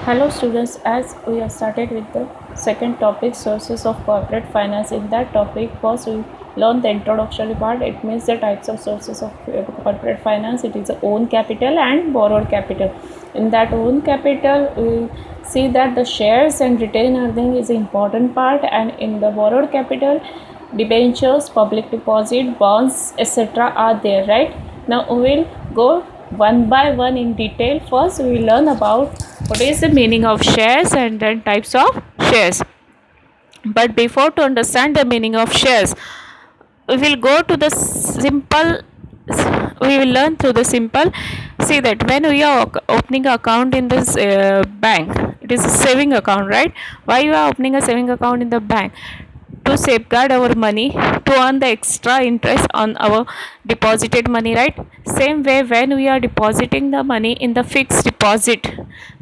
Hello students, as we have started with the second topic, sources of corporate finance. In that topic, first we learn the introductory part. It means the types of sources of corporate finance. It is own capital and borrowed capital. In that own capital, we see that the shares and retained earning is an important part, and in the borrowed capital, debentures, public deposit, bonds, etc. are there, right? Now we will go one by one in detail. First, we will learn about what is the meaning of shares and then types of shares. But before to understand the meaning of shares, we will go to the simple. We will learn through the simple. See that when we are opening an account in this bank, it is a saving account, right? Why you are opening a saving account in the bank? To safeguard our money, to earn the extra interest on our deposited money, right? Same way, when we are depositing the money in the fixed deposit,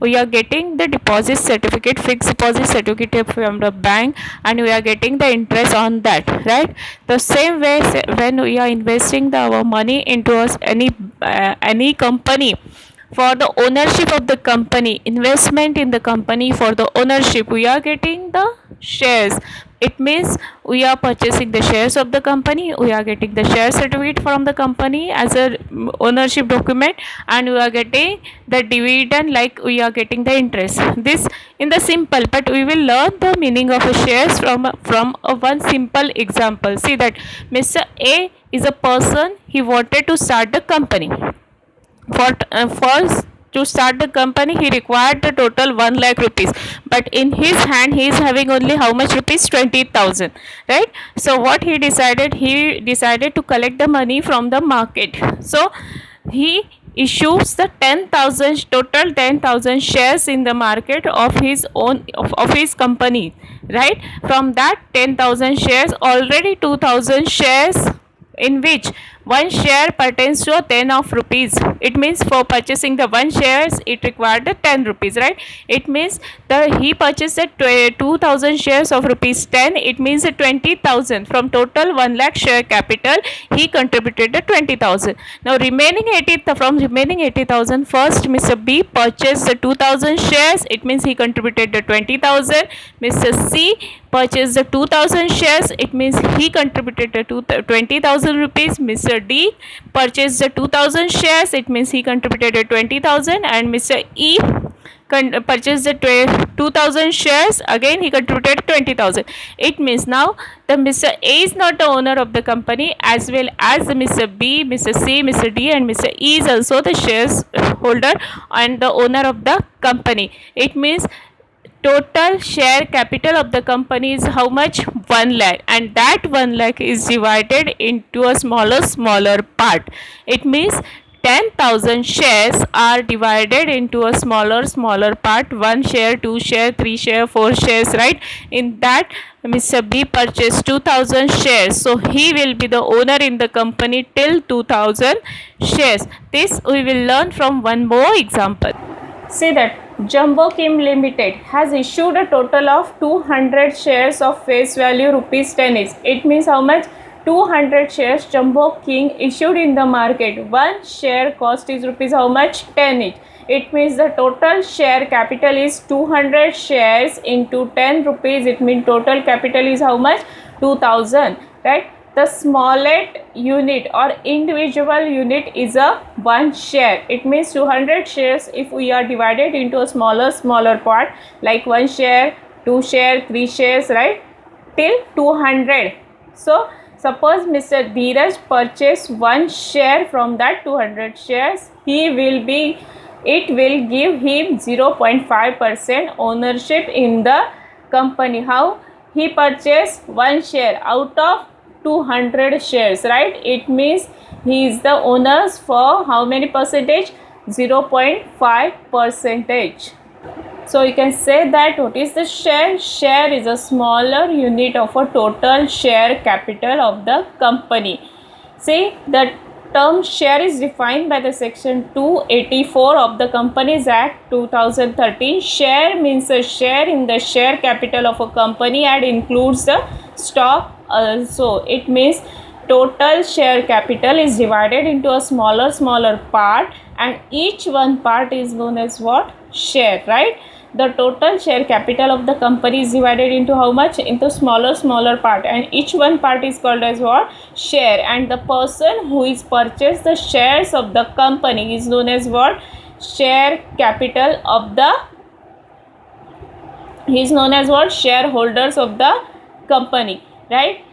we are getting the deposit certificate, fixed deposit certificate from the bank, and we are getting the interest on that, right? The same way, when we are investing our money into any company, for the ownership of the company, investment in the company for the ownership, we are getting the shares. It means we are purchasing the shares of the company, we are getting the share certificate from the company as a ownership document, and we are getting the dividend, like we are getting the interest. This in the simple, but we will learn the meaning of a shares from a one simple example. See that Mr. A is a person, he wanted to start the company. First, to start the company, he required the total 1 lakh rupees, but in his hand he is having only how much rupees? 20,000, right? So what he decided? He decided to collect the money from the market. So he issues the 10,000, total 10,000 shares in the market of his own, of his company, right? From that 10,000 shares, already 2,000 shares, in which one share pertains to 10 of rupees. It means for purchasing the one shares, it required 10 rupees, right? It means he purchased 2,000 shares of rupees 10. It means 20,000 from total 1 lakh share capital. He contributed 20,000. Now remaining 80, from remaining 80,000, first Mr. B purchased the 2,000 shares. It means he contributed 20,000. Mr. C purchased the 2,000 shares. It means he contributed 20,000 rupees. Mr. D purchased the 2,000 shares. It means he contributed 20,000. And Mr. E purchased the 2,000 shares. Again he contributed 20,000. It means now the Mr. A is not the owner of the company, as well as the Mr. B, Mr. C, Mr. D, and Mr. E is also the shares holder and the owner of the company. It means total share capital of the company is how much? 1 lakh, and that 1 lakh is divided into a smaller part. It means 10,000 shares are divided into a smaller part. 1 share, 2 share, 3 share, 4 shares, right? In that, Mr. B purchased 2,000 shares, so he will be the owner in the company till 2,000 shares. This we will learn from one more example. See that Jumbo Kim Limited has issued a total of 200 shares of face value rupees 10 each. It means how much? 200 shares Jumbo King issued in the market. One share cost is rupees how much? 10 each. It means the total share capital is 200 shares into 10 rupees. It means total capital is how much? 2,000, right? The smallest unit or individual unit is a 1 share. It means 200 shares if we are divided into a smaller part, like 1 share, 2 share, 3 shares, right, till 200. So suppose Mr. Dheeraj purchased 1 share from that 200 shares, it will give him 0.5% ownership in the company. How? He purchased 1 share out of 200 shares, right? It means he is the owner for how many percentage? 0.5 percentage. So you can say that what is the share? Share is a smaller unit of a total share capital of the company. See, the term share is defined by the section 284 of the Companies Act 2013. Share means a share in the share capital of a company and includes the stock also. It means total share capital is divided into a smaller part, and each one part is known as what? Share, right? the total share capital of the company is divided into how much? Into smaller part, and each one part is called as what? Share. And the person who is purchased the shares of the company is known as what? Share capital of the, he is known as what? Shareholders of the company, right?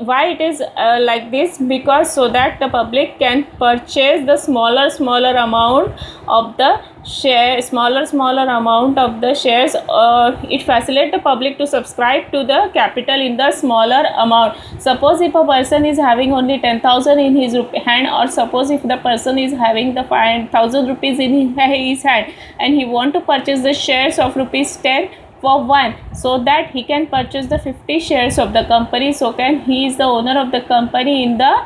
Why it is like this? Because so that the public can purchase the smaller amount of the share, smaller amount of the shares. It facilitates the public to subscribe to the capital in the smaller amount. Suppose if a person is having only 10,000 in his hand, or suppose if the person is having the 5,000 rupees in his hand, and he want to purchase the shares of rupees 10 for one, so that he can purchase the 50 shares of the company. So can he is the owner of the company in the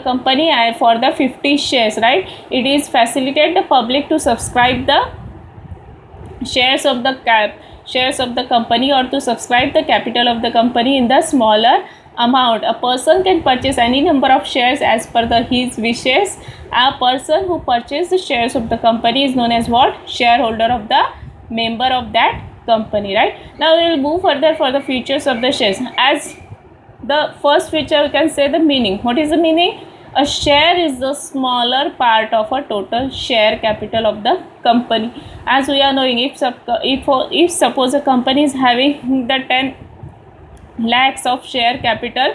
company for the 50 shares, right? It is facilitate the public to subscribe the shares of the company, or to subscribe the capital of the company in the smaller amount. A person can purchase any number of shares as per his wishes. A person who purchases the shares of the company is known as what? Shareholder of the member of that company, right? Now we will move further for the features of the shares. As the first feature, we can say the meaning. What is the meaning? A share is the smaller part of a total share capital of the company. As we are knowing, if suppose a company is having the 10 lakhs of share capital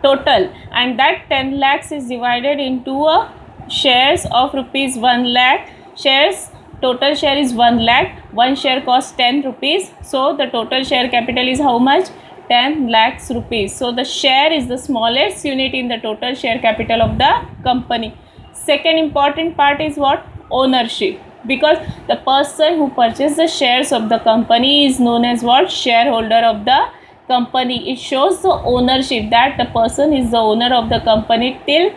total, and that 10 lakhs is divided into a shares of rupees 1 lakh shares, total share is 1 lakh, one share costs 10 rupees, so the total share capital is how much? 10 lakhs rupees. So the share is the smallest unit in the total share capital of the company. Second important part is what? Ownership. Because the person who purchased the shares of the company is known as what? Shareholder of the company. It shows the ownership, that the person is the owner of the company till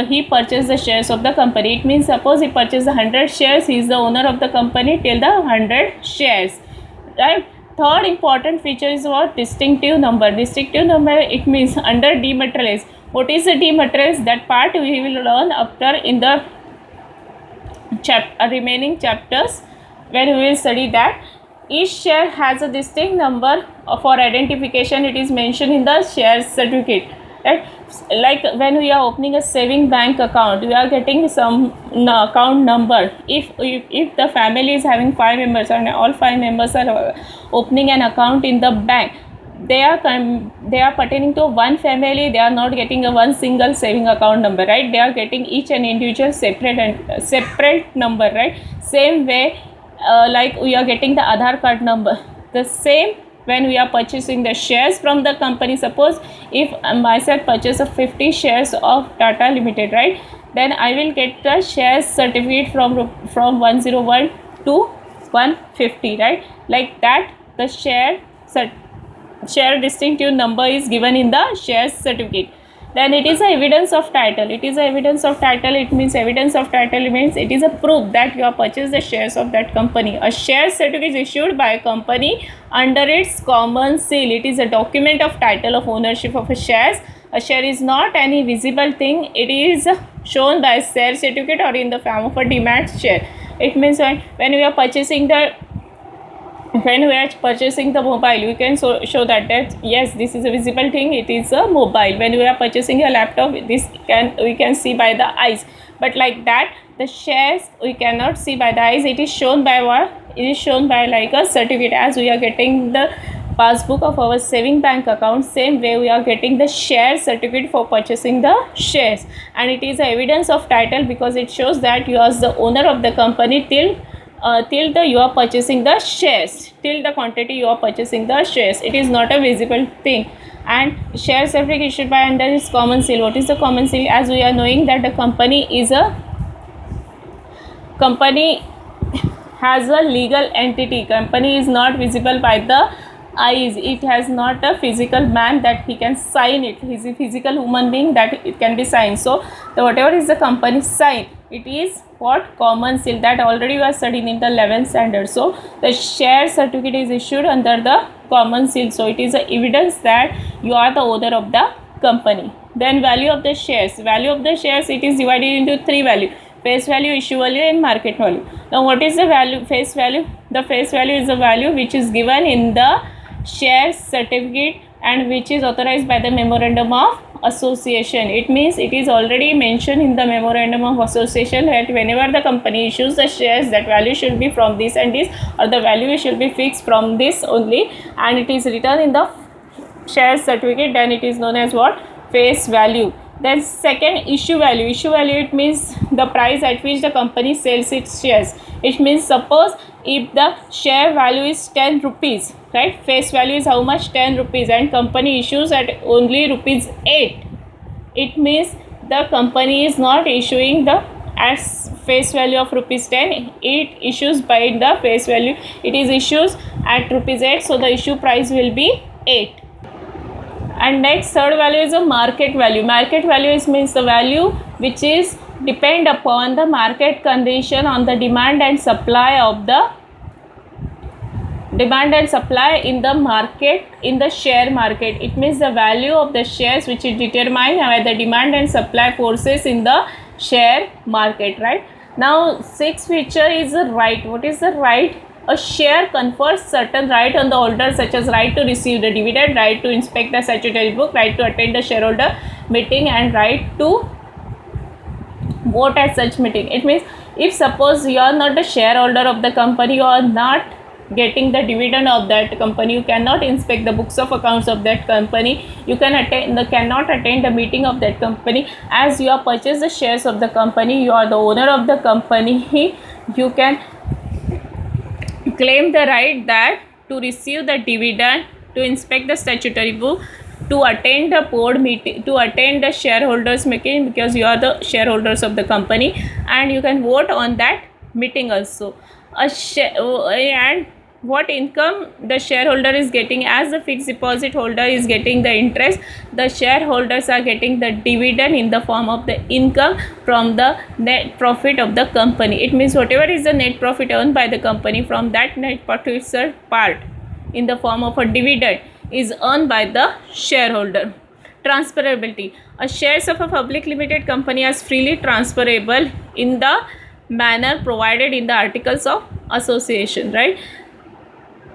he purchased the shares of the company. It means suppose he purchased 100 shares, he is the owner of the company till the 100 shares, right? Third important feature is what? Distinctive number. Distinctive number, it means under dematerialize. What is the dematerialize? That part we will learn after in the remaining chapters, when we will study that. Each share has a distinct number for identification. It is mentioned in the share certificate, right? Like when we are opening a saving bank account, we are getting some account number. If the family is having 5 members and all 5 members are opening an account in the bank, they are pertaining to one family, they are not getting a one single saving account number, right? They are getting each and individual separate number, right? Same way, like we are getting the Aadhaar card number. The same when we are purchasing the shares from the company. Suppose if myself purchase 50 shares of Tata Limited, right? Then I will get the shares certificate from 101 to 150, right? Like that, the share distinctive number is given in the shares certificate. Then it is a evidence of title. It is a evidence of title. It means evidence of title means it is a proof that you have purchased the shares of that company. A share certificate is issued by a company under its common seal. It is a document of title of ownership of a shares. A share is not any visible thing. It is shown by a share certificate or in the form of a demat share. It means when we are purchasing the mobile, we can show that yes, this is a visible thing, it is a mobile. When we are purchasing a laptop, we can see by the eyes. But like that, the shares we cannot see by the eyes. It is shown by what? It is shown by like a certificate. As we are getting the passbook of our saving bank account, same way we are getting the share certificate for purchasing the shares. And it is a evidence of title because it shows that you are the owner of the company till you are purchasing the shares, till the quantity you are purchasing the shares. It is not a visible thing. And share certificate issued by under its common seal. What is the common seal? As we are knowing that the company has a legal entity. Company is not visible by the eyes. It has not a physical man that he can sign it. He is a physical human being that it can be signed. So whatever is the company sign, it is what? Common seal. That already we are studying in the 11th standard. So the share certificate is issued under the common seal. So it is a evidence that you are the owner of the company. Then value of the shares. Value of the shares, it is divided into 3 value: face value, issue value and market value. Now what is the value, face value? The face value is the value which is given in the share certificate and which is authorized by the memorandum of association. It means it is already mentioned in the memorandum of association that whenever the company issues the shares, that value should be from this and this, or the value should be fixed from this only, and it is written in the share certificate, then it is known as what? Face value. Then second, issue value. Issue value, it means the price at which the company sells its shares. It means suppose if the share value is 10 rupees, right? Face value is how much? 10 rupees, and company issues at only rupees 8. It means the company is not issuing the as face value of rupees 10, it issues by the face value, it is issues at rupees 8, so the issue price will be 8. And next, third value is a market value. Market value is means the value which is depend upon the market condition, on the demand and supply of the in the market, in the share market. It means the value of the shares which is determined by the demand and supply forces in the share market, right? Now sixth feature is the right. What is the right? A share confers certain right on the holder, such as right to receive the dividend, right to inspect the statutory book, right to attend the shareholder meeting, and right to vote at such meeting. It means if suppose you are not the shareholder of the company, you are not getting the dividend of that company, you cannot inspect the books of accounts of that company, you cannot attend the meeting of that company. As you have purchased the shares of the company, you are the owner of the company, you can claim the right that to receive the dividend, to inspect the statutory book, to attend the board meeting, to attend the shareholders meeting, because you are the shareholders of the company, and you can vote on that meeting also. And what income the shareholder is getting, as the fixed deposit holder is getting the interest, the shareholders are getting the dividend in the form of the income from the net profit of the company. It means whatever is the net profit earned by the company, from that net profit part in the form of a dividend is earned by the shareholder. Transferability. A shares of a public limited company are freely transferable in the manner provided in the articles of association, right?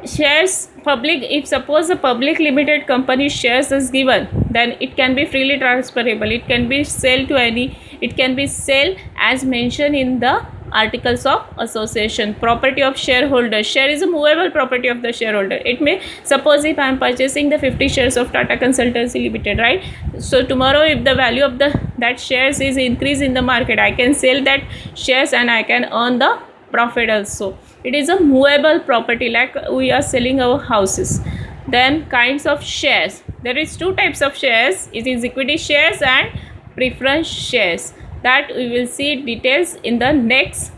Shares public, if suppose the public limited company shares is given, then it can be freely transferable, it can be sell to any, it can be sell as mentioned in the articles of association. Property of shareholder. Share is a movable property of the shareholder. It may, suppose if I am purchasing the 50 shares of Tata Consultancy Limited, right? So tomorrow if the value of the that shares is increased in the market, I can sell that shares and I can earn the profit also. It is a movable property, like we are selling our houses. Then kinds of shares. There is two types of shares. It is equity shares and preference shares, that we will see details in the next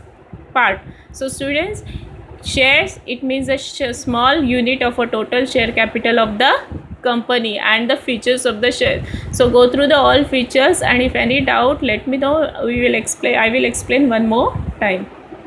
part. So students, shares, it means a small unit of a total share capital of the company, and the features of the share. So go through the all features, and if any doubt let me know, I will explain one more time.